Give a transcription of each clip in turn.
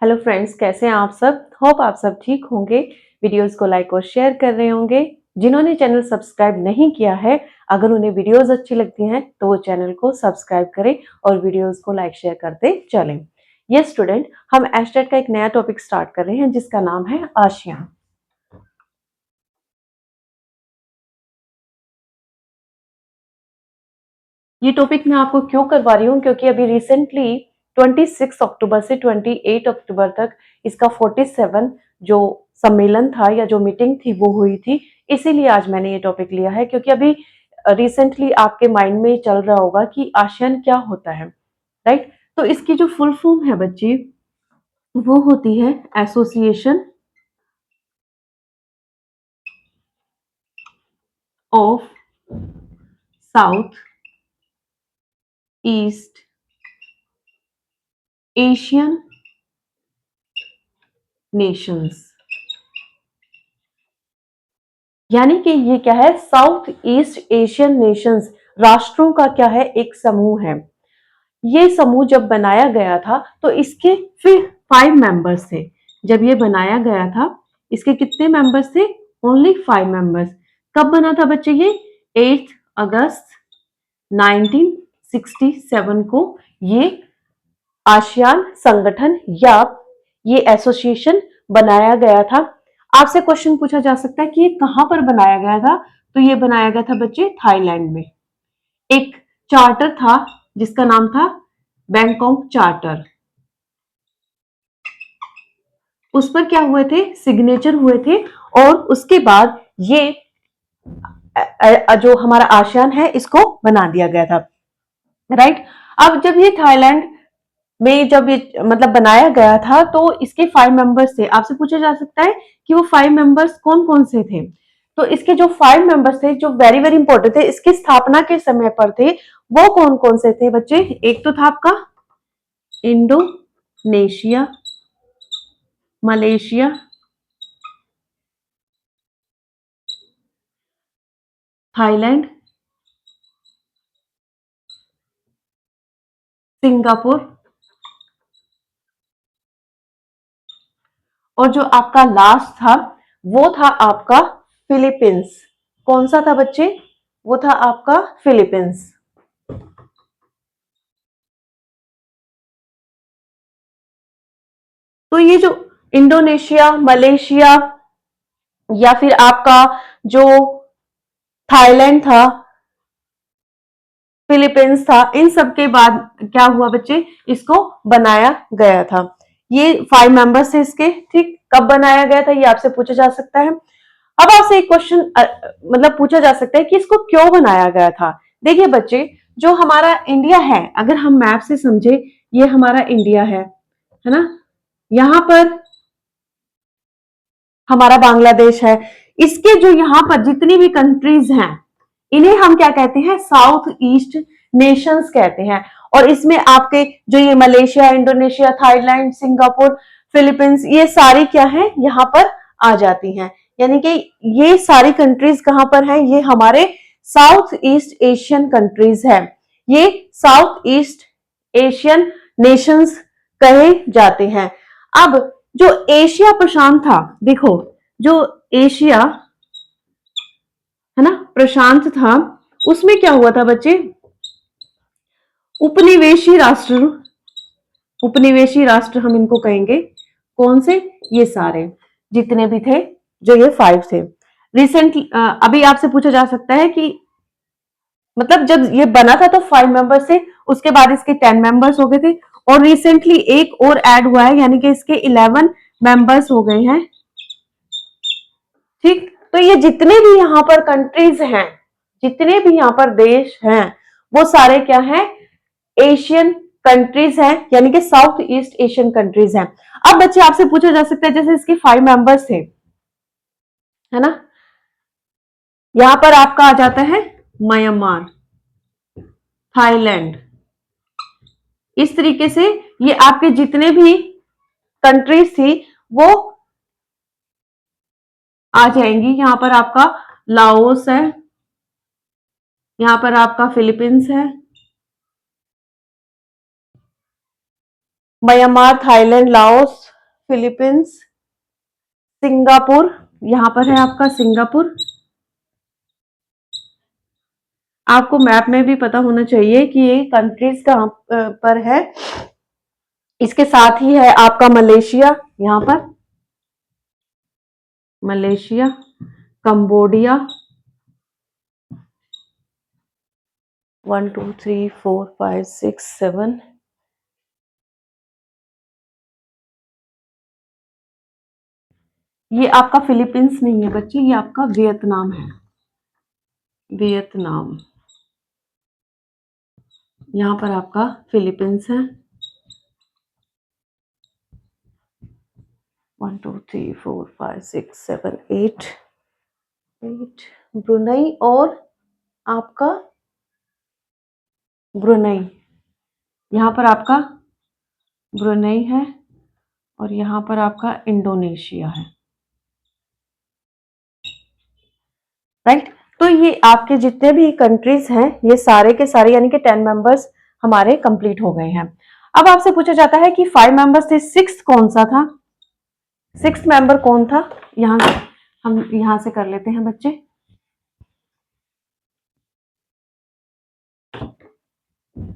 Hello friends, कैसे हैं आप सब। होप आप सब ठीक होंगे। वीडियोस को लाइक और शेयर कर रहे होंगे। जिन्होंने चैनल सब्सक्राइब नहीं किया है, अगर उन्हें वीडियोस अच्छी लगती हैं तो वो चैनल को सब्सक्राइब करें और वीडियोस को लाइक शेयर करते चलें। ये स्टूडेंट, हम एस्टेट का एक नया टॉपिक स्टार्ट कर रहे हैं जिसका नाम है आशियान। ये टॉपिक मैं आपको क्यों करवा रही हूँ, क्योंकि अभी रिसेंटली 26 अक्टूबर से 28 अक्टूबर तक इसका 47 जो सम्मेलन था या जो मीटिंग थी वो हुई थी। इसीलिए आज मैंने ये टॉपिक लिया है, क्योंकि अभी रिसेंटली आपके माइंड में चल रहा होगा कि आसियान क्या होता है, राइट। तो इसकी जो फुल फॉर्म है बच्ची, वो होती है association of south east Asian Nations. यानी कि ये क्या है, साउथ ईस्ट एशियन नेशंस, राष्ट्रों का क्या है, एक समूह है। ये समूह जब बनाया गया था तो इसके फिर 5 मेंबर्स थे। जब ये बनाया गया था, इसके कितने मेंबर्स थे? Only 5 members. कब बना था बच्चे ये? 8 अगस्त 1967 को ये आसियान संगठन या ये एसोसिएशन बनाया गया था। आपसे क्वेश्चन पूछा जा सकता है कि ये कहां पर बनाया गया था। तो ये बनाया गया था बच्चे थाईलैंड में। एक चार्टर था जिसका नाम था बैंकॉक चार्टर। उस पर क्या हुए थे? सिग्नेचर हुए थे। और उसके बाद ये जो हमारा आसियान है इसको बना दिया गया था, राइट। अब जब ये थाईलैंड में जब ये मतलब बनाया गया था तो इसके 5 मेंबर्स थे। आपसे पूछा जा सकता है कि वो 5 मेंबर्स कौन कौन से थे। तो इसके जो 5 मेंबर्स थे, जो वेरी वेरी इंपॉर्टेंट थे, इसकी स्थापना के समय पर थे, वो कौन कौन से थे बच्चे? एक तो था आपका इंडोनेशिया, मलेशिया, थाईलैंड, सिंगापुर, और जो आपका लास्ट था वो था आपका फिलीपींस। कौन सा था बच्चे? वो था आपका फिलीपींस। तो ये जो इंडोनेशिया, मलेशिया या फिर आपका जो थाईलैंड था, फिलीपींस था, इन सब के बाद क्या हुआ बच्चे? इसको बनाया गया था। ये 5 मेंबर्स थे इसके, ठीक। कब बनाया गया था ये आपसे पूछा जा सकता है। अब आपसे एक क्वेश्चन मतलब पूछा जा सकता है कि इसको क्यों बनाया गया था। देखिए बच्चे, जो हमारा इंडिया है, अगर हम मैप से समझे, ये हमारा इंडिया है ना। यहाँ पर हमारा बांग्लादेश है। इसके जो यहाँ पर जितनी भी कंट्रीज हैं, इन्हें हम क्या कहते हैं? साउथ ईस्ट नेशंस कहते हैं। और इसमें आपके जो ये Malaysia, Indonesia, Thailand, Singapore, Philippines, ये सारी क्या है, यहाँ पर आ जाती हैं। यानी कि ये सारी कंट्रीज कहां पर हैं? ये हमारे साउथ ईस्ट एशियन कंट्रीज है। ये साउथ ईस्ट एशियन नेशंस कहे जाते हैं। अब जो एशिया प्रशांत था, देखो, जो एशिया है ना प्रशांत था, उसमें क्या हुआ था बच्चे? उपनिवेशी राष्ट्र, उपनिवेशी राष्ट्र हम इनको कहेंगे। कौन से? ये सारे जितने भी थे, जो ये 5 थे। रिसेंटली अभी आपसे पूछा जा सकता है कि मतलब जब ये बना था तो 5 मेंबर्स थे, उसके बाद इसके 10 मेंबर्स हो गए थे, और रिसेंटली एक और ऐड हुआ है, यानी कि इसके 11 मेंबर्स हो गए हैं, ठीक। तो ये जितने भी यहाँ पर कंट्रीज हैं, जितने भी यहाँ पर देश हैं, वो सारे क्या हैं? एशियन कंट्रीज हैं, यानी कि साउथ ईस्ट एशियन कंट्रीज हैं। अब बच्चे आपसे पूछा जा सकता है, जैसे इसके 5 मेंबर्स थे, है ना। यहां पर आपका आ जाता है म्यांमार, थाईलैंड। इस तरीके से ये आपके जितने भी कंट्रीज थी वो आ जाएंगी। यहां पर आपका लाओस है, यहां पर आपका फिलीपींस है, Myanmar, Thailand, Laos, Philippines, Singapore, यहां पर है आपका सिंगापुर। आपको मैप में भी पता होना चाहिए कि ये कंट्रीज कहां पर है। इसके साथ ही है आपका मलेशिया, यहां पर मलेशिया, कंबोडिया, 1 2 3 4 5 6 7, ये आपका फिलीपींस नहीं है बच्चे, ये आपका वियतनाम है, वियतनाम। यहाँ पर आपका फिलीपींस है। 1 2 3 4 5 6 7 8 8, ब्रुनई और आपका ब्रुनई, यहाँ पर आपका ब्रुनई है और यहाँ पर आपका इंडोनेशिया है, राइट। तो ये आपके जितने भी कंट्रीज हैं ये सारे के सारे यानी कि 10 मेंबर्स हमारे कंप्लीट हो गए हैं। अब आपसे पूछा जाता है कि 5 मेंबर्स थे, सिक्स कौन सा था, सिक्स मेंबर कौन था। यहाँ हम यहां से कर लेते हैं बच्चे।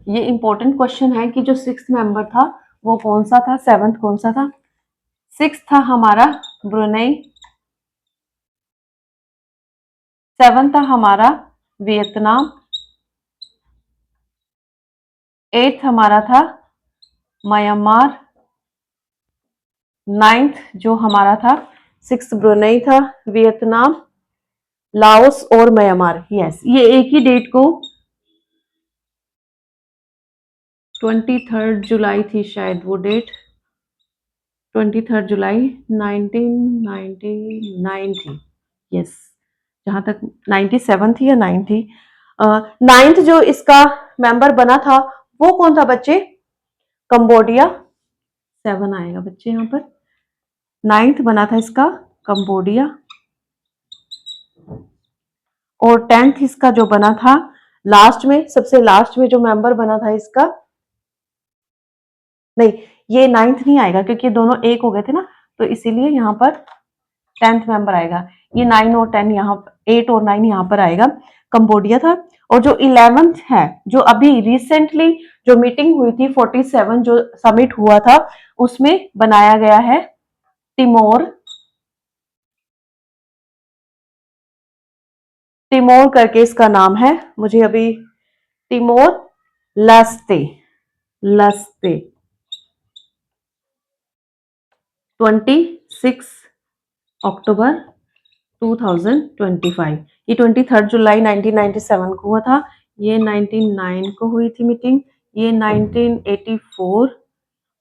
ये इंपॉर्टेंट क्वेश्चन है कि जो सिक्स मेंबर था वो कौन सा था, सेवंथ कौन सा था। सिक्स था हमारा ब्रुनई, सेवन था हमारा वियतनाम, एट्थ हमारा था म्यांमार, नाइन्थ जो हमारा था, सिक्स ब्रुनई था, वियतनाम, लाओस और म्यांमार। यस, ये एक ही डेट को 23 जुलाई थी शायद वो डेट, 23 जुलाई 1999 थी। यस, जहां तक 97 थी या 9 थी। नाइन्थ जो इसका मेंबर बना था वो कौन था बच्चे, कंबोडिया, 7 आएगा बच्चे यहाँ पर। नाइन्थ बना था इसका कंबोडिया और 10th इसका जो बना था लास्ट में, सबसे लास्ट में जो मेंबर बना था इसका, नहीं ये 9th नहीं आएगा क्योंकि ये दोनों एक हो गए थे ना, तो इसीलिए यहाँ पर 10th मेंबर आएगा। ये 9 और 10 यहाँ, 8 और 9 यहाँ पर आएगा, कंबोडिया था। और जो 11th है जो अभी रिसेंटली जो मीटिंग हुई थी 47 जो समिट हुआ था उसमें बनाया गया है तिमोर, तिमोर करके इसका नाम है, मुझे अभी तिमोर लस्ते, लस्ते 26 अक्टूबर 2025। ये 23 जुलाई 1997 को हुआ था, ये 99 को हुई थी मीटिंग, ये 1984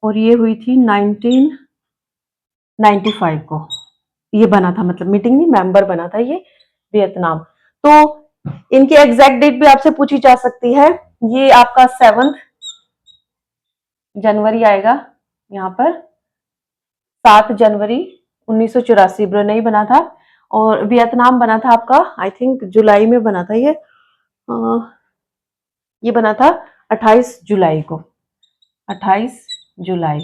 और ये हुई थी 1995 को। ये बना था, मतलब मीटिंग नहीं मेंबर बना था ये वियतनाम। तो इनकी एग्जैक्ट डेट भी आपसे पूछी जा सकती है। ये आपका 7 जनवरी आएगा, यहाँ पर 7 जनवरी 1984 ब्रुनई बना था और वियतनाम बना था आपका आई थिंक जुलाई में बना था ये बना था 28 जुलाई को, 28 जुलाई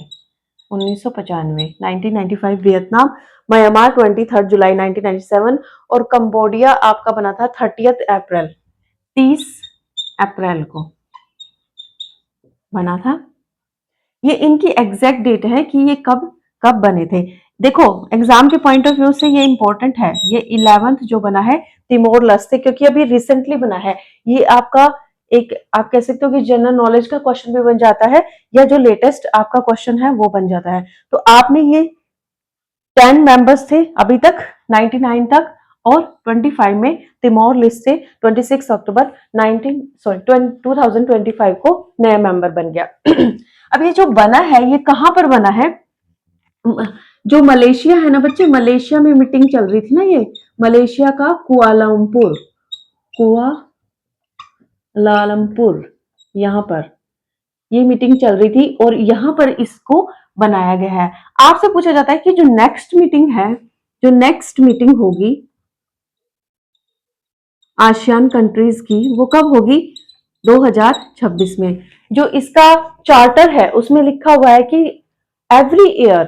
1995, 1995 वियतनाम, म्यांमार 23 जुलाई 1997 और कंबोडिया आपका बना था 30 अप्रैल, 30 अप्रैल को बना था। ये इनकी एग्जैक्ट डेट है कि ये कब कब बने थे। देखो एग्जाम के पॉइंट ऑफ व्यू से ये इंपॉर्टेंट है। ये 11th जो बना है तिमोर लस्ते, क्योंकि अभी रिसेंटली बना है, ये आपका एक आप कह सकते हो कि जनरल नॉलेज का क्वेश्चन भी बन जाता है या जो लेटेस्ट आपका क्वेश्चन है वो बन जाता है। तो आपने ये 10 मेंबर्स थे अभी तक 99 तक और 25 में तिमोर लिस्ट से 26 अक्टूबर 2025 को नया मेंबर बन गया। अब ये जो बना है ये कहां पर बना है, जो मलेशिया है ना बच्चे, मलेशिया में मीटिंग चल रही थी ना, ये मलेशिया का कुआलालंपुर, कुआलालंपुर यहाँ पर ये मीटिंग चल रही थी और यहाँ पर इसको बनाया गया है। आपसे पूछा जाता है कि जो नेक्स्ट मीटिंग है, जो नेक्स्ट मीटिंग होगी आसियान कंट्रीज की वो कब होगी, 2026 में। जो इसका चार्टर है उसमें लिखा हुआ है कि एवरी ईयर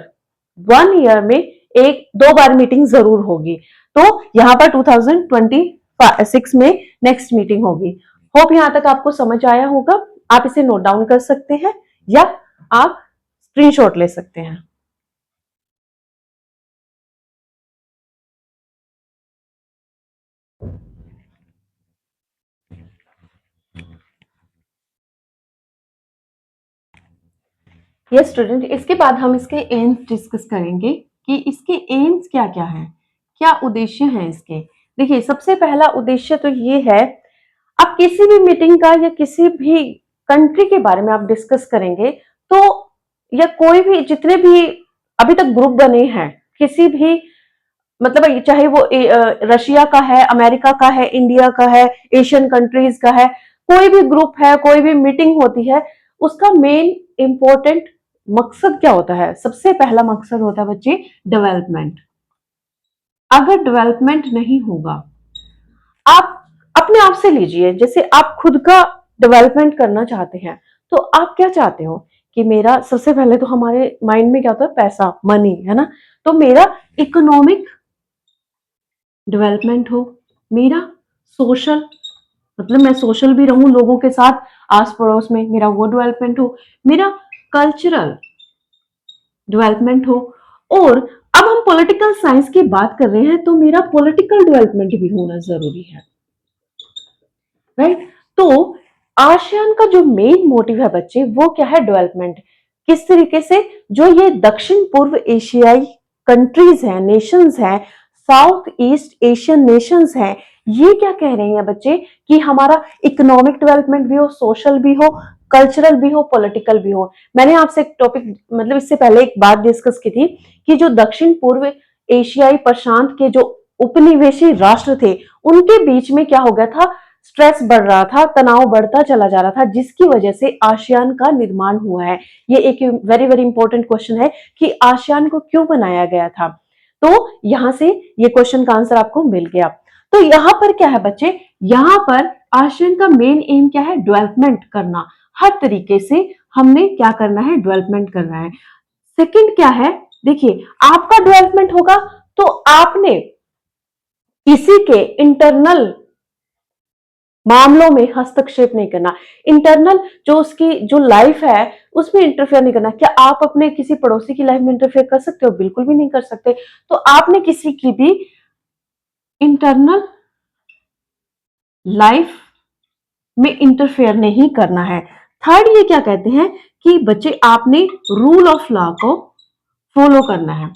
1 ईयर में एक दो बार मीटिंग जरूर होगी। तो यहाँ पर 2026 में नेक्स्ट मीटिंग होगी। होप यहाँ तक आपको समझ आया होगा। आप इसे नोट डाउन कर सकते हैं या आप स्क्रीनशॉट ले सकते हैं। ये स्टूडेंट, इसके बाद हम इसके एम्स डिस्कस करेंगे कि इसके एम्स क्या क्या हैं, क्या उद्देश्य हैं इसके। देखिए, सबसे पहला उद्देश्य तो ये है, आप किसी भी मीटिंग का या किसी भी कंट्री के बारे में आप डिस्कस करेंगे तो, या कोई भी जितने भी अभी तक ग्रुप बने हैं किसी भी, मतलब चाहे वो रशिया का है, अमेरिका का है, इंडिया का है, एशियन कंट्रीज का है, कोई भी ग्रुप है, कोई भी मीटिंग होती है, उसका मेन इंपॉर्टेंट मकसद क्या होता है? सबसे पहला मकसद होता है बच्चे डेवलपमेंट। अगर डेवलपमेंट नहीं होगा, आप अपने आप से लीजिए, जैसे आप खुद का डेवलपमेंट करना चाहते हैं तो आप क्या चाहते हो कि मेरा, सबसे पहले तो हमारे माइंड में क्या होता है? पैसा, मनी, है ना। तो मेरा इकोनॉमिक डेवलपमेंट हो, मेरा सोशल, मतलब मैं सोशल भी रहूं लोगों के साथ, आस पड़ोस में, मेरा वो डेवलपमेंट हो, मेरा कल्चरल डेवलपमेंट हो, और अब हम पॉलिटिकल साइंस की बात कर रहे हैं तो मेरा पॉलिटिकल डेवलपमेंट भी होना जरूरी है, राइट। तो आसियान का जो मेन मोटिव है बच्चे, वो क्या है? डेवलपमेंट। किस तरीके से? जो ये दक्षिण पूर्व एशियाई कंट्रीज हैं, नेशंस हैं, साउथ ईस्ट एशियन नेशंस हैं, ये क्या कह रहे हैं बच्चे कि हमारा इकोनॉमिक डेवलपमेंट भी हो, सोशल भी हो, कल्चरल भी हो, पॉलिटिकल भी हो। मैंने आपसे एक टॉपिक, मतलब इससे पहले एक बात डिस्कस की थी कि जो दक्षिण पूर्व एशियाई प्रशांत के जो उपनिवेशी राष्ट्र थे, उनके बीच में क्या हो गया था? स्ट्रेस बढ़ रहा था, तनाव बढ़ता चला जा रहा था, जिसकी वजह से आसियान का निर्माण हुआ है। ये एक वेरी वेरी इंपॉर्टेंट क्वेश्चन है कि आसियान को क्यों बनाया गया था। तो यहां से ये क्वेश्चन का आंसर आपको मिल गया। तो यहां पर क्या है बच्चे? यहां पर आसियान का मेन एम क्या है? डेवलपमेंट करना। हर तरीके से हमने क्या करना है? डेवलपमेंट करना है। सेकंड क्या है? देखिए, आपका डेवलपमेंट होगा तो आपने किसी के इंटरनल मामलों में हस्तक्षेप नहीं करना, इंटरनल जो उसकी जो लाइफ है उसमें इंटरफेयर नहीं करना। क्या आप अपने किसी पड़ोसी की लाइफ में इंटरफेयर कर सकते हो? बिल्कुल भी नहीं कर सकते। तो आपने किसी की भी इंटरनल लाइफ में इंटरफेयर नहीं करना है। थर्ड, ये क्या कहते हैं कि बच्चे आपने रूल ऑफ लॉ को फॉलो करना है।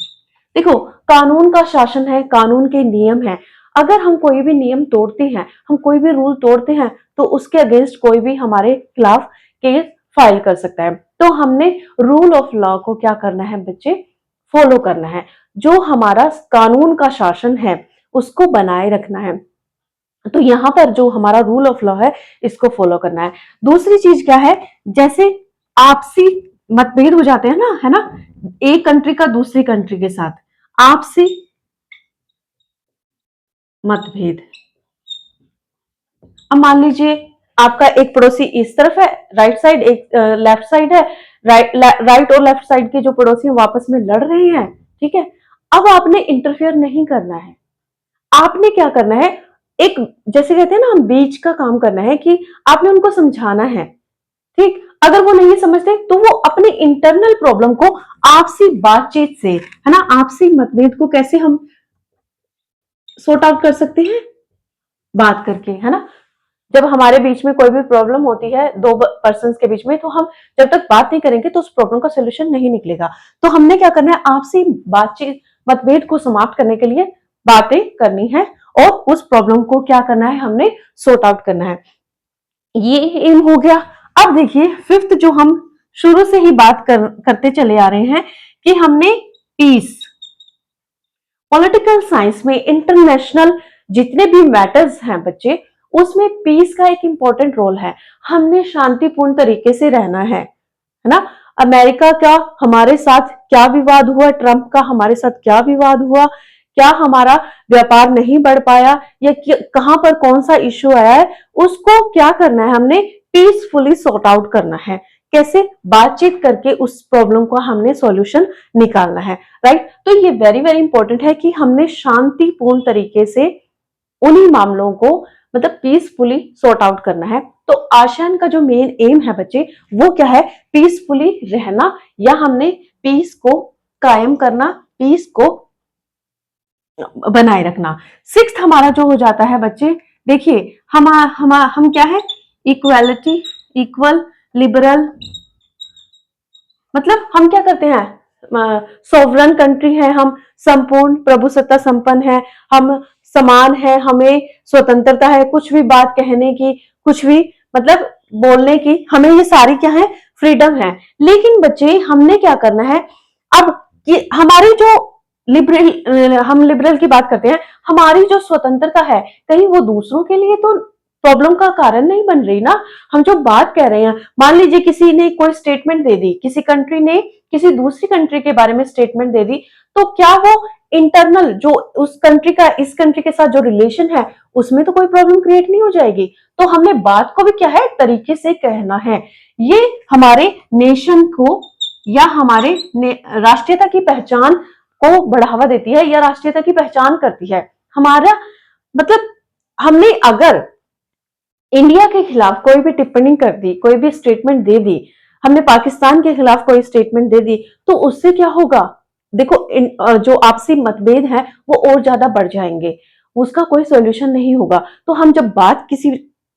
देखो, कानून का शासन है, कानून के नियम है। अगर हम कोई भी नियम तोड़ते हैं, हम कोई भी रूल तोड़ते हैं, तो उसके अगेंस्ट कोई भी हमारे खिलाफ केस फाइल कर सकता है। तो हमने रूल ऑफ लॉ को क्या करना है बच्चे? फॉलो करना है। जो हमारा कानून का शासन है उसको बनाए रखना है। तो यहां पर जो हमारा रूल ऑफ लॉ है इसको फॉलो करना है। दूसरी चीज क्या है? जैसे आपसी मतभेद हो जाते हैं ना, है ना, एक कंट्री का दूसरी कंट्री के साथ आपसी मतभेद। अब मान लीजिए आपका एक पड़ोसी इस तरफ है, राइट साइड, एक लेफ्ट साइड है, राइट और लेफ्ट साइड के जो पड़ोसी हैं आपस में लड़ रहे हैं, ठीक है। अब आपने इंटरफेयर नहीं करना है। आपने क्या करना है? एक, जैसे कहते हैं ना, हम बीच का काम करना है कि आपने उनको समझाना है, ठीक। अगर वो नहीं समझते तो वो अपने इंटरनल प्रॉब्लम को आपसी बातचीत से, है ना, आपसी मतभेद को कैसे हम सॉर्ट आउट कर सकते हैं? बात करके, है ना। जब हमारे बीच में कोई भी प्रॉब्लम होती है दो पर्सन्स के बीच में, तो हम जब तक बात नहीं करेंगे तो उस प्रॉब्लम का सोल्यूशन नहीं निकलेगा। तो हमने क्या करना है? आपसी बातचीत, मतभेद को समाप्त करने के लिए बातें करनी है और उस प्रॉब्लम को क्या करना है? हमने सॉर्ट आउट करना है। ये एम हो गया। अब देखिए, फिफ्थ जो हम शुरू से ही करते चले आ रहे हैं कि हमने पीस, पॉलिटिकल साइंस में इंटरनेशनल जितने भी मैटर्स हैं बच्चे, उसमें पीस का एक इंपॉर्टेंट रोल है। हमने शांतिपूर्ण तरीके से रहना है ना। अमेरिका का हमारे साथ क्या विवाद हुआ, ट्रंप का हमारे साथ क्या विवाद हुआ, क्या हमारा व्यापार नहीं बढ़ पाया, या कहां पर कौन सा इश्यू आया है, उसको क्या करना है? हमने पीसफुली सॉर्ट आउट करना है। कैसे? बातचीत करके उस प्रॉब्लम को हमने सॉल्यूशन निकालना है, राइट। तो ये वेरी वेरी इंपॉर्टेंट है कि हमने शांतिपूर्ण तरीके से उन्हीं मामलों को मतलब पीसफुली सॉर्ट आउट करना है। तो आसियान का जो मेन एम है बच्चे, वो क्या है? पीसफुली रहना, या हमने पीस को कायम करना, पीस को बनाए रखना। सिक्स्थ हमारा जो हो जाता है बच्चे, देखिए हम क्या है? इक्वालिटी, इक्वल, लिबरल, मतलब हम क्या करते हैं? सोवरन कंट्री है, हम संपूर्ण प्रभुसत्ता संपन्न है, हम समान है, हमें स्वतंत्रता है कुछ भी बात कहने की, कुछ भी मतलब बोलने की, हमें ये सारी क्या है? फ्रीडम है। लेकिन बच्चे हमने क्या करना है अब कि हमारी जो हम लिबरल की बात करते हैं, हमारी जो स्वतंत्रता है कहीं वो दूसरों के लिए तो प्रॉब्लम का कारण नहीं बन रही ना। हम जो बात कह रहे हैं, मान लीजिए किसी ने कोई स्टेटमेंट दे दी, किसी कंट्री ने किसी दूसरी कंट्री के बारे में स्टेटमेंट दे दी, तो क्या वो इंटरनल जो उस कंट्री का इस कंट्री के साथ जो रिलेशन है उसमें तो कोई प्रॉब्लम क्रिएट नहीं हो जाएगी। तो हमने बात को भी क्या है? तरीके से कहना है। ये हमारे नेशन को या हमारे राष्ट्रीयता की पहचान को बढ़ावा देती है या राष्ट्रीयता की पहचान करती है। हमारा मतलब हमने अगर इंडिया के खिलाफ कोई भी टिप्पणी कर दी, कोई भी स्टेटमेंट दे दी, हमने पाकिस्तान के खिलाफ कोई स्टेटमेंट दे दी, तो उससे क्या होगा? देखो जो आपसी मतभेद है वो और ज्यादा बढ़ जाएंगे, उसका कोई सॉल्यूशन नहीं होगा। तो हम जब बात किसी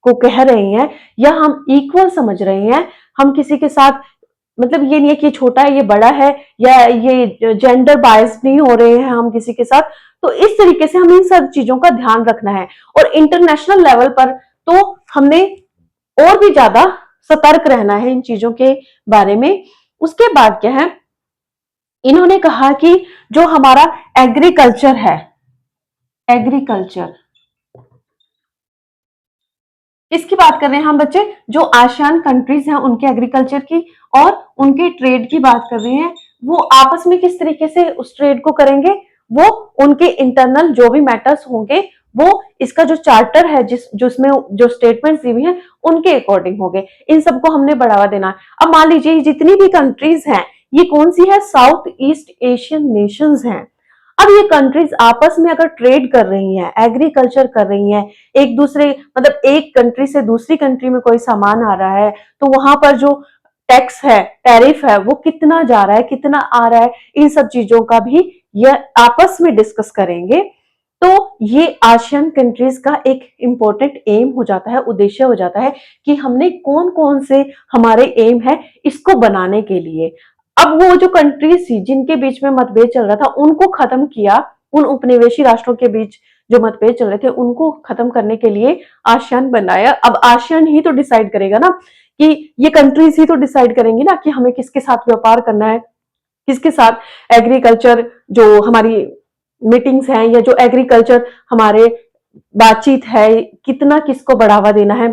को कह रहे हैं या हम इक्वल समझ रहे हैं, हम किसी के साथ मतलब ये नहीं है कि छोटा है ये बड़ा है, या ये जेंडर बायस नहीं हो रहे हैं हम किसी के साथ। तो इस तरीके से हमें इन सब चीजों का ध्यान रखना है। और इंटरनेशनल लेवल पर तो हमने और भी ज्यादा सतर्क रहना है इन चीजों के बारे में। उसके बाद क्या है? इन्होंने कहा कि जो हमारा एग्रीकल्चर है, एग्रीकल्चर, इसकी बात कर रहे हैं हम बच्चे, जो आसियान कंट्रीज हैं उनके एग्रीकल्चर की और उनके ट्रेड की बात कर रहे हैं। वो आपस में किस तरीके से उस ट्रेड को करेंगे, वो उनके इंटरनल जो भी मैटर्स होंगे वो इसका जो चार्टर है जिसमें जो स्टेटमेंट्स दी हुई हैं उनके अकॉर्डिंग होंगे। इन सबको हमने बढ़ावा देना है। अब मान लीजिए जितनी भी कंट्रीज हैं, ये कौन सी है? साउथ ईस्ट एशियन नेशंस हैं। अब ये कंट्रीज आपस में अगर ट्रेड कर रही हैं, एग्रीकल्चर कर रही हैं, एक दूसरे मतलब एक कंट्री से दूसरी कंट्री में कोई सामान आ रहा है, तो वहां पर जो टैक्स है, टैरिफ है, वो कितना जा रहा है, कितना आ रहा है, इन सब चीजों का भी ये आपस में डिस्कस करेंगे। तो ये आसियान कंट्रीज का एक इंपॉर्टेंट एम हो जाता है, उद्देश्य हो जाता है कि हमने कौन कौन से हमारे एम है इसको बनाने के लिए। अब वो जो कंट्रीज थी जिनके बीच में मतभेद चल रहा था उनको खत्म किया, उन उपनिवेशी राष्ट्रों के बीच जो मतभेद चल रहे थे उनको खत्म करने के लिए आसियान बनाया। अब आसियान ही तो डिसाइड करेगा ना, कि ये कंट्रीज ही तो डिसाइड करेंगी ना कि हमें किसके साथ व्यापार करना है, किसके साथ एग्रीकल्चर जो हमारी मीटिंग्स हैं या जो एग्रीकल्चर हमारे बातचीत है, कितना किसको बढ़ावा देना है।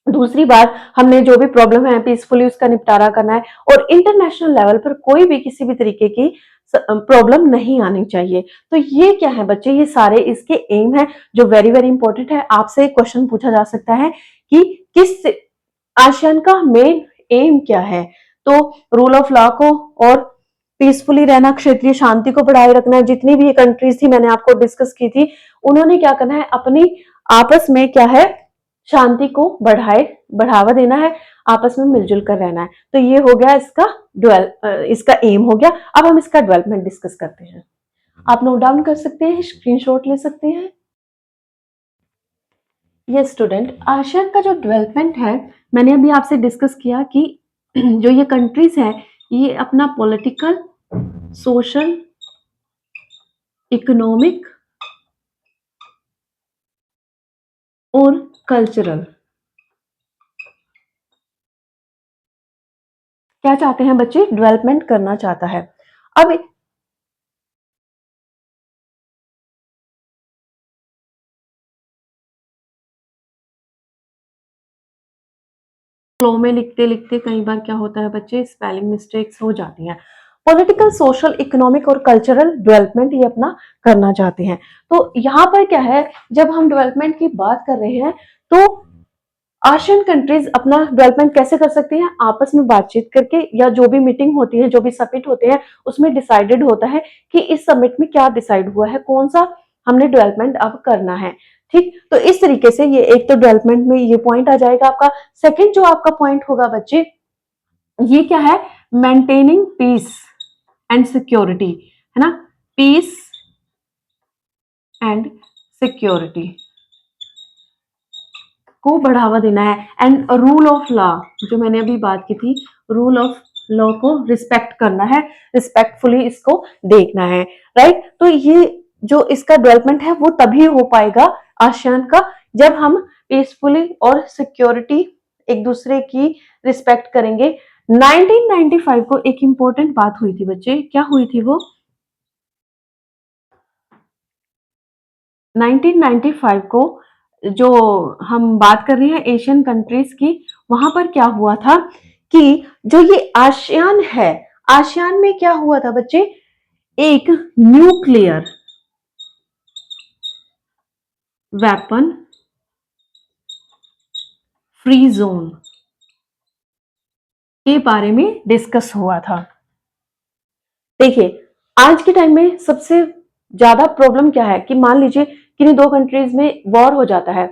दूसरी बात, हमने जो भी प्रॉब्लम है पीसफुली उसका निपटारा करना है। और इंटरनेशनल लेवल पर कोई भी किसी भी तरीके की प्रॉब्लम नहीं आनी चाहिए। तो ये क्या है बच्चे? ये सारे इसके एम है जो वेरी वेरी इंपॉर्टेंट है। आपसे क्वेश्चन पूछा जा सकता है कि किस आसियान का मेन एम क्या है? तो रूल ऑफ लॉ को और पीसफुली रहना, क्षेत्रीय शांति को बढ़ाए रखना है। जितनी भी ये कंट्रीज थी मैंने आपको डिस्कस की थी, उन्होंने क्या करना है? अपनी आपस में क्या है? शांति को बढ़ावा देना है, आपस में मिलजुल कर रहना है। तो ये हो गया इसका एम हो गया। अब हम इसका डेवलपमेंट डिस्कस करते हैं। आप नोट डाउन कर सकते हैं, स्क्रीनशॉट ले सकते हैं। ये स्टूडेंट, आसियान का जो डेवलपमेंट है मैंने अभी आपसे डिस्कस किया कि जो ये कंट्रीज है ये अपना पॉलिटिकल, सोशल, इकोनॉमिक और कल्चरल क्या चाहते हैं बच्चे? डेवलपमेंट करना चाहता है। अब फ्लो में लिखते लिखते कई बार क्या होता है बच्चे? स्पेलिंग मिस्टेक्स हो जाती हैं। पॉलिटिकल, सोशल, इकोनॉमिक और कल्चरल डेवलपमेंट ये अपना करना चाहते हैं। तो यहाँ पर क्या है, जब हम डेवलपमेंट की बात कर रहे हैं तो आसियान कंट्रीज अपना डेवलपमेंट कैसे कर सकती हैं? आपस में बातचीत करके, या जो भी मीटिंग होती है, जो भी समिट होते हैं, उसमें डिसाइडेड होता है कि इस समिट में क्या डिसाइड हुआ है, कौन सा हमने डेवलपमेंट अब करना है। ठीक, तो इस तरीके से ये एक तो डेवलपमेंट में ये पॉइंट आ जाएगा आपका। सेकंड जो आपका पॉइंट होगा बच्चे, ये क्या है? मेंटेनिंग पीस एंड सिक्योरिटी, है ना? पीस एंड सिक्योरिटी को बढ़ावा देना है, एंड रूल ऑफ लॉ, जो मैंने अभी बात की थी, रूल ऑफ लॉ को रिस्पेक्ट करना है, रिस्पेक्टफुली इसको देखना है, राइट? तो ये जो इसका डेवलपमेंट है वो तभी हो पाएगा आसियान का, जब हम पीसफुली और सिक्योरिटी एक दूसरे की रिस्पेक्ट करेंगे। 1995 को एक इंपॉर्टेंट बात हुई थी बच्चे, क्या हुई थी वो? 1995 को जो हम बात कर रहे हैं एशियन कंट्रीज की, वहां पर क्या हुआ था कि जो ये आसियान है, आसियान में क्या हुआ था बच्चे? एक न्यूक्लियर वेपन फ्री जोन के बारे में डिस्कस हुआ था। देखिए, आज के टाइम में सबसे ज्यादा प्रॉब्लम क्या है कि मान लीजिए किन्हीं दो कंट्रीज में वॉर हो जाता है,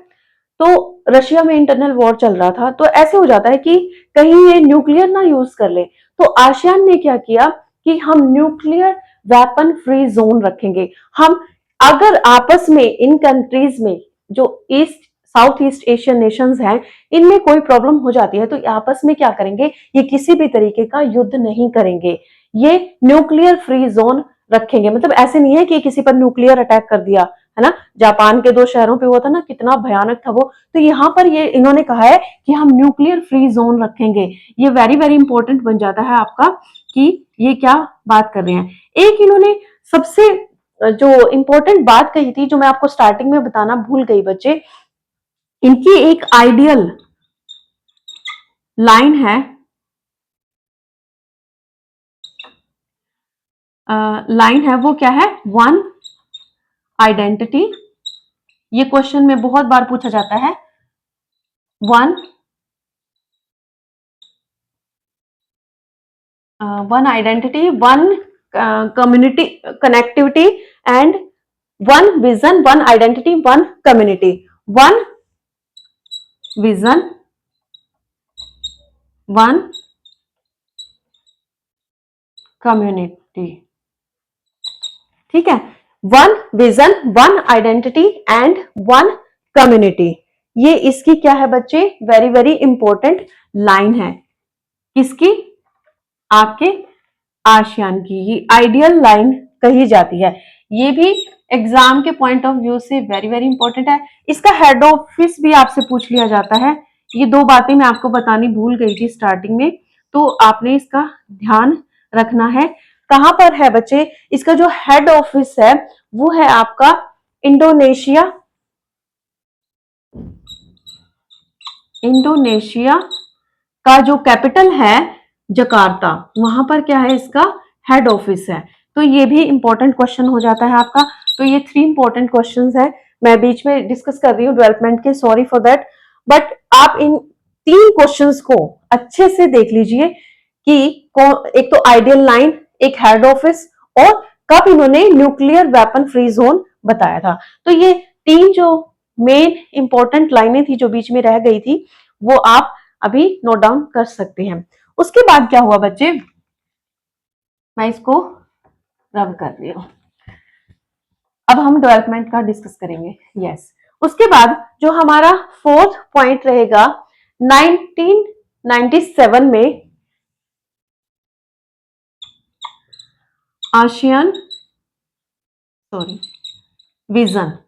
तो रशिया में इंटरनल वॉर चल रहा था, तो ऐसे हो जाता है कि कहीं ये न्यूक्लियर ना यूज कर ले, तो आसियान ने क्या किया कि हम न्यूक्लियर वेपन फ्री जोन रखेंगे। हम अगर आपस में इन कंट्रीज में जो east south east Asian Nations हैं, इनमें कोई प्रॉब्लम हो जाती है, तो आपस में क्या करेंगे? ये किसी भी तरीके का युद्ध नहीं करेंगे, ये न्यूक्लियर फ्री जोन रखेंगे। मतलब ऐसे नहीं है कि किसी पर न्यूक्लियर अटैक कर दिया, है ना? जापान के 2 शहरों पे हुआ था ना, कितना भयानक था वो। तो यहाँ पर ये इन्होंने कहा है कि हम न्यूक्लियर फ्री जोन रखेंगे। ये वेरी वेरी इंपॉर्टेंट बन जाता है आपका कि ये क्या बात कर रहे हैं। एक इन्होंने सबसे जो इंपॉर्टेंट बात कही थी, जो मैं आपको स्टार्टिंग में बताना भूल गई बच्चे, इनकी एक आइडियल लाइन है, वो क्या है? One identity. ये क्वेश्चन में बहुत बार पूछा जाता है। One identity, one community connectivity, and one vision, one identity, one community. One vision, one community, ठीक है? One vision, one identity and one community, ये इसकी क्या है बच्चे? वेरी वेरी इंपॉर्टेंट लाइन है। किसकी? आपके आसियान की ये आइडियल लाइन कही जाती है। ये भी एग्जाम के पॉइंट ऑफ व्यू से वेरी वेरी इंपॉर्टेंट है। इसका हेड ऑफिस भी आपसे पूछ लिया जाता है। ये 2 बातें मैं आपको बतानी भूल गई थी स्टार्टिंग में, तो आपने इसका ध्यान रखना है। कहां पर है बच्चे? इसका जो हेड ऑफिस है वो है आपका इंडोनेशिया, इंडोनेशिया का जो कैपिटल है जकार्ता, वहां पर क्या है? इसका हेड ऑफिस है। तो ये भी इंपॉर्टेंट क्वेश्चन हो जाता है आपका। तो ये 3 इंपॉर्टेंट क्वेश्चंस है, मैं बीच में डिस्कस कर रही हूँ डेवलपमेंट के, सॉरी फॉर दैट। बट आप इन 3 क्वेश्चंस को अच्छे से देख लीजिए कि एक तो आइडियल लाइन, एक हेड ऑफिस, और कब इन्होंने न्यूक्लियर वेपन फ्री जोन बताया था। तो ये 3 जो मेन इंपॉर्टेंट लाइनें थी जो बीच में रह गई थी, वो आप अभी नोट डाउन कर सकते हैं। उसके बाद क्या हुआ बच्चे? मैं इसको रब कर रही हूं। अब हम डेवलपमेंट का डिस्कस करेंगे। यस, उसके बाद जो हमारा 4th पॉइंट रहेगा, 1997 में आसियान विजन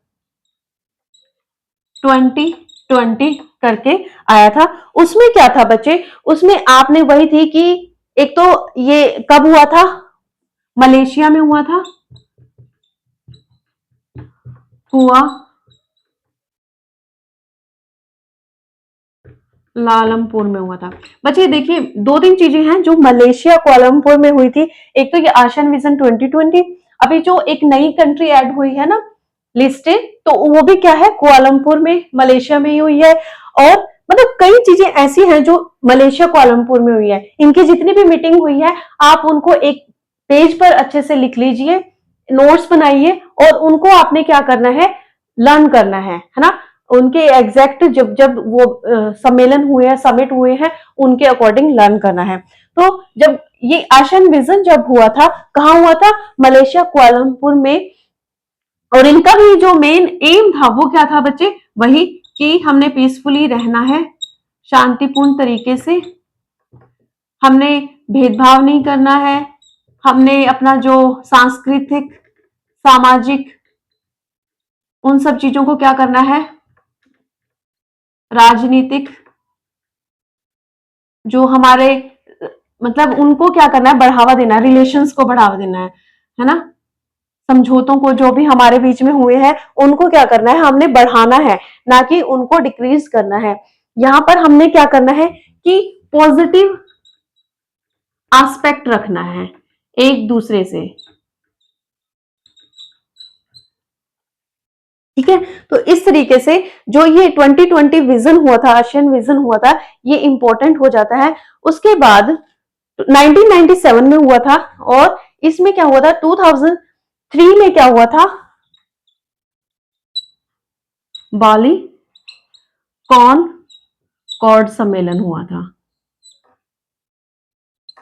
2020 करके आया था। उसमें क्या था बच्चे? उसमें आपने वही थी कि एक तो ये कब हुआ था? मलेशिया में हुआ था, कुआलालंपुर में हुआ था। बच्चे देखिए, 2-3 चीजें हैं जो मलेशिया कुआलालंपुर में हुई थी। एक तो ये आसियान विजन 2020, अभी जो एक नई कंट्री ऐड हुई है ना लिस्टेड, तो वो भी क्या है? कुआलालंपुर में, मलेशिया में ही हुई है। और मतलब कई चीजें ऐसी हैं जो मलेशिया कुआलालंपुर में हुई है। इनकी जितनी भी मीटिंग हुई है आप उनको एक पेज पर अच्छे से लिख लीजिए, नोट्स बनाइए और उनको आपने क्या करना है, लर्न करना है ना। उनके एग्जैक्ट जब जब वो सम्मेलन हुए हैं, समिट हुए हैं, उनके अकॉर्डिंग लर्न करना है। तो जब ये आशियान विजन जब हुआ था, कहाँ हुआ था, मलेशिया कुआलालंपुर में। और इनका भी जो मेन एम था वो क्या था बच्चे, वही कि हमने पीसफुली रहना है, शांतिपूर्ण तरीके से, हमने भेदभाव नहीं करना है, हमने अपना जो सांस्कृतिक, सामाजिक, उन सब चीजों को क्या करना है, राजनीतिक जो हमारे मतलब उनको क्या करना है, बढ़ावा देना है, रिलेशंस को बढ़ावा देना है ना। समझौतों को जो भी हमारे बीच में हुए हैं उनको क्या करना है, हमने बढ़ाना है, ना कि उनको डिक्रीज करना है। यहां पर हमने क्या करना है कि पॉजिटिव एस्पेक्ट रखना है एक दूसरे से, ठीक है। तो इस तरीके से जो ये 2020 विजन हुआ था, आशियान विजन हुआ था, ये इंपॉर्टेंट हो जाता है। उसके बाद 1997 में हुआ था, और इसमें क्या हुआ था, 2003 में क्या हुआ था, बाली कॉर्ड सम्मेलन हुआ था।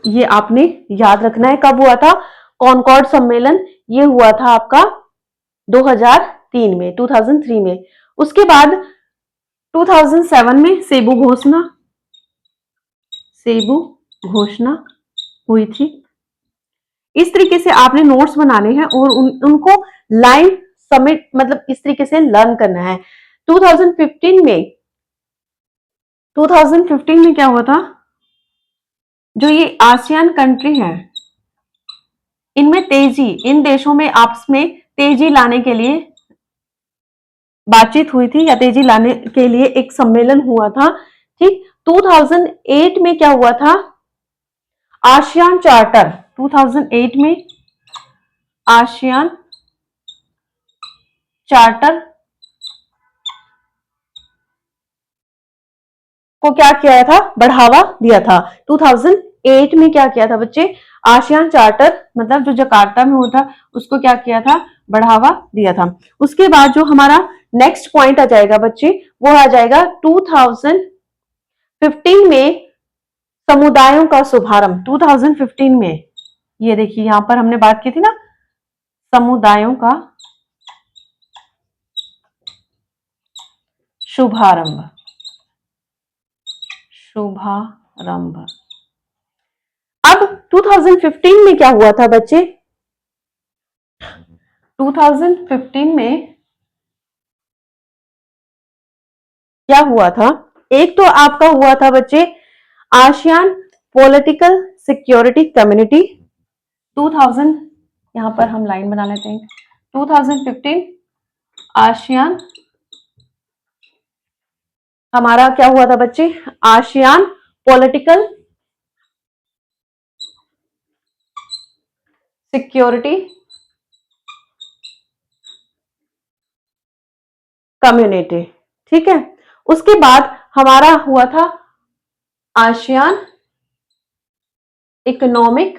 ये आपने याद रखना है, कब हुआ था कॉनकॉर्ड सम्मेलन, ये हुआ था आपका 2003 में, 2003 में। उसके बाद 2007 में सेबू घोषणा हुई थी। इस तरीके से आपने नोट्स बनाने हैं और उनको लाइन समिट मतलब इस तरीके से लर्न करना है। 2015 में क्या हुआ था, जो ये आसियान कंट्री है इनमें तेजी, इन देशों में आपस में तेजी लाने के लिए बातचीत हुई थी, या तेजी लाने के लिए एक सम्मेलन हुआ था, ठीक। 2008 में क्या हुआ था, आसियान चार्टर, 2008 में आसियान चार्टर को क्या किया था, बढ़ावा दिया था। 2008 में क्या किया था बच्चे, आसियान चार्टर मतलब जो जकार्ता में होता उसको क्या किया था, बढ़ावा दिया था। उसके बाद जो हमारा नेक्स्ट पॉइंट आ जाएगा बच्चे, वो आ जाएगा 2015 में समुदायों का शुभारंभ। 2015 में ये देखिए यहां पर हमने बात की थी ना, समुदायों का शुभारंभ, अब 2015 में क्या हुआ था बच्चे, 2015 में क्या हुआ था, एक तो आपका हुआ था बच्चे आसियान पॉलिटिकल सिक्योरिटी कम्युनिटी 2000, यहां पर हम लाइन बना लेते हैं, 2015 आसियान, हमारा क्या हुआ था बच्चे, आसियान पॉलिटिकल सिक्योरिटी कम्युनिटी, ठीक है। उसके बाद हमारा हुआ था आसियान इकोनॉमिक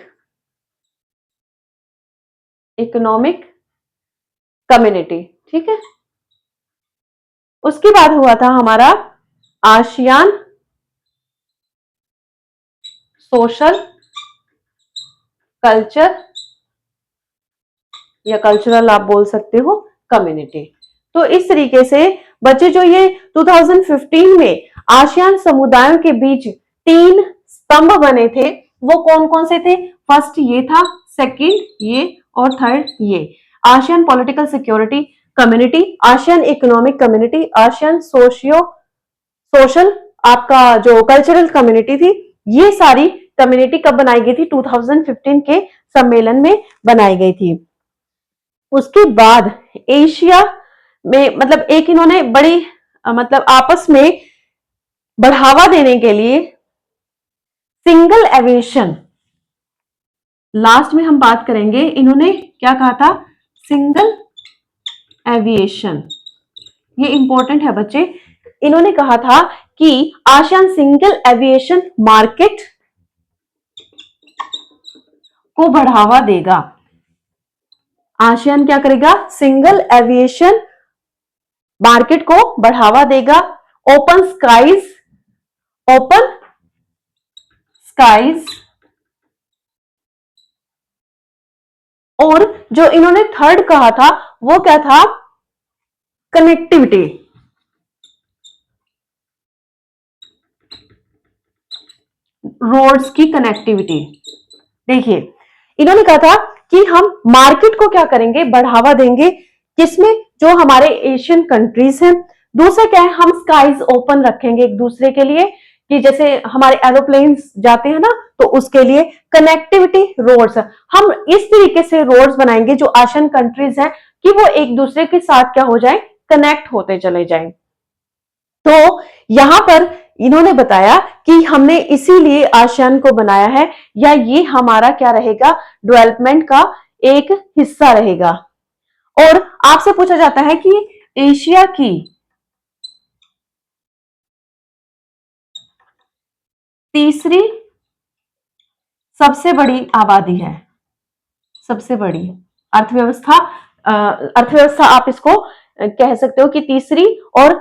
कम्युनिटी, ठीक है। उसके बाद हुआ था हमारा आसियान सोशल कल्चर या कल्चरल आप बोल सकते हो कम्युनिटी। तो इस तरीके से बच्चे जो ये 2015 में आसियान समुदायों के बीच 3 स्तंभ बने थे, वो कौन कौन से थे, फर्स्ट ये था, सेकंड ये, और थर्ड ये, ASEAN political security community, ASEAN economic community, ASEAN social आपका जो कल्चरल कम्युनिटी थी। ये सारी कम्युनिटी कब बनाई गई थी, 2015 के सम्मेलन में बनाई गई थी। उसके बाद एशिया में मतलब एक इन्होंने बड़ी मतलब आपस में बढ़ावा देने के लिए सिंगल एविएशन, लास्ट में हम बात करेंगे, इन्होंने क्या कहा था, सिंगल एविएशन, ये इंपॉर्टेंट है बच्चे। इन्होंने कहा था कि आसियान सिंगल एविएशन मार्केट को बढ़ावा देगा। आसियान क्या करेगा? सिंगल एविएशन मार्केट को बढ़ावा देगा। ओपन स्काईज और जो इन्होंने थर्ड कहा था वो क्या था? कनेक्टिविटी। रोड्स की कनेक्टिविटी। देखिए इन्होंने कहा था कि हम मार्केट को क्या करेंगे? बढ़ावा देंगे। किसमें? जो हमारे एशियन कंट्रीज हैं। दूसरा क्या है? हम स्काईज ओपन रखेंगे एक दूसरे के लिए, कि जैसे हमारे एरोप्लेन्स जाते हैं ना, तो उसके लिए कनेक्टिविटी रोड्स। हम इस तरीके से रोड्स बनाएंगे जो आसियान कंट्रीज हैं कि वो एक दूसरे के साथ क्या हो जाए? कनेक्ट होते चले जाएं। तो यहां पर इन्होंने बताया कि हमने इसीलिए आसियान को बनाया है, या ये हमारा क्या रहेगा? डेवलपमेंट का एक हिस्सा रहेगा। और आपसे पूछा जाता है कि एशिया की तीसरी सबसे बड़ी आबादी है, सबसे बड़ी अर्थव्यवस्था। अर्थव्यवस्था आप इसको कह सकते हो कि तीसरी और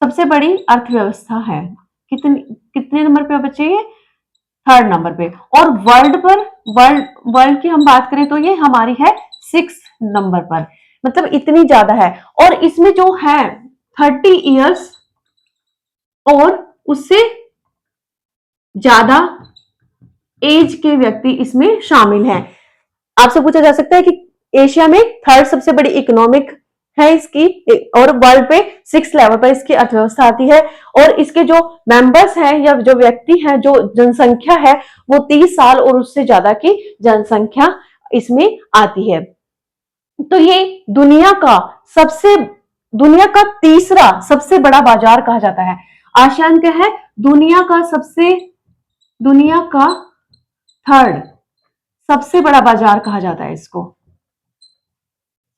सबसे बड़ी अर्थव्यवस्था है। कितने कितने नंबर पे बचे? ये थर्ड नंबर पे। और वर्ल्ड की हम बात करें तो ये हमारी है 6 नंबर पर। मतलब इतनी ज्यादा है। और इसमें जो है 30 इयर्स और उससे ज्यादा एज के व्यक्ति इसमें शामिल हैं। आपसे पूछा जा सकता है कि एशिया में थर्ड सबसे बड़ी इकोनॉमिक है इसकी, और वर्ल्ड पे 6 लेवल पर इसकी अर्थव्यवस्था आती है। और इसके जो मेंबर्स हैं या जो व्यक्ति हैं, जो जनसंख्या है, वो 30 साल और उससे ज्यादा की जनसंख्या इसमें आती है। तो ये दुनिया का तीसरा सबसे बड़ा बाजार कहा जाता है। आसियान क्या है? दुनिया का थर्ड सबसे बड़ा बाजार कहा जाता है इसको,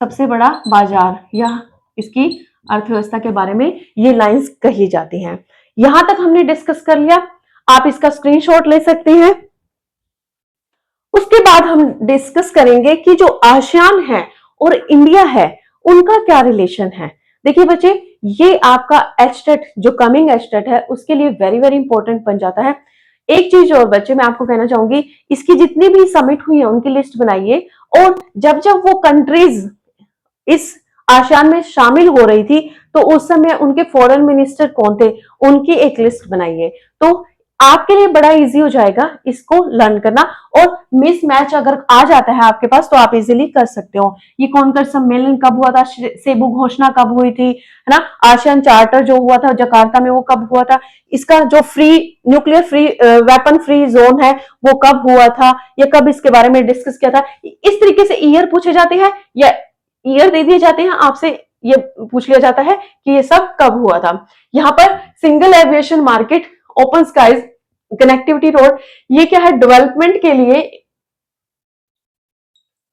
सबसे बड़ा बाजार, या इसकी अर्थव्यवस्था के बारे में ये लाइंस कही जाती हैं। यहां तक हमने डिस्कस कर लिया। आप इसका स्क्रीनशॉट ले सकते हैं। उसके बाद हम डिस्कस करेंगे कि जो आसियान है और इंडिया है उनका क्या रिलेशन है। देखिए बच्चे, ये आपका एचटेट जो कमिंग एचटेट है उसके लिए वेरी वेरी इंपॉर्टेंट बन जाता है। एक चीज और बच्चे मैं आपको कहना चाहूंगी, इसकी जितनी भी समिट हुई है उनकी लिस्ट बनाइए, और जब जब वो कंट्रीज इस आसियान में शामिल हो रही थी तो उस समय उनके फॉरेन मिनिस्टर कौन थे, उनकी एक लिस्ट बनाइए। तो आपके लिए बड़ा इजी हो जाएगा इसको लर्न करना। और मिस मैच अगर आ जाता है आपके पास तो आप इजीली कर सकते हो। ये कॉनकर सम्मेलन कब हुआ था, सेबू घोषणा कब हुई थी, है ना, आसियान चार्टर जो हुआ था जकार्ता में वो कब हुआ था, इसका जो nuclear free weapon free zone है वो कब हुआ था, या कब इसके बारे में डिस्कस किया था। इस तरीके से ईयर पूछे जाते हैं या ईयर दे दिए जाते हैं, आपसे ये पूछ लिया जाता है कि ये सब कब हुआ था। यहाँ पर single aviation market, open skies, connectivity road, ये क्या है? डेवलपमेंट के लिए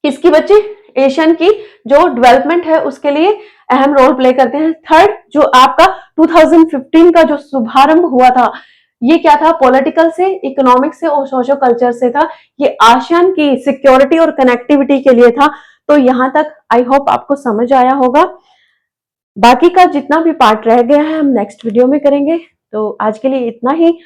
इसकी बच्चे एशियन की जो डेवलपमेंट है उसके लिए अहम रोल प्ले करते हैं। थर्ड जो आपका 2015 का जो शुभारंभ हुआ था, ये क्या था? पॉलिटिकल से, इकोनॉमिक से और सोशो कल्चर से था। ये आसियान की सिक्योरिटी और कनेक्टिविटी के लिए था। तो यहां तक आई होप आपको समझ आया होगा। बाकी का जितना भी पार्ट रह गया है हम नेक्स्ट वीडियो में करेंगे। तो आज के लिए इतना ही।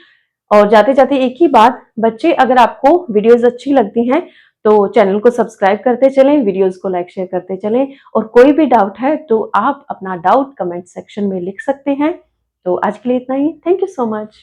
और जाते जाते एक ही बात बच्चे, अगर आपको वीडियोस अच्छी लगती हैं तो चैनल को सब्सक्राइब करते चलें, वीडियोस को लाइक शेयर करते चलें, और कोई भी डाउट है तो आप अपना डाउट कमेंट सेक्शन में लिख सकते हैं। तो आज के लिए इतना ही। Thank you so much.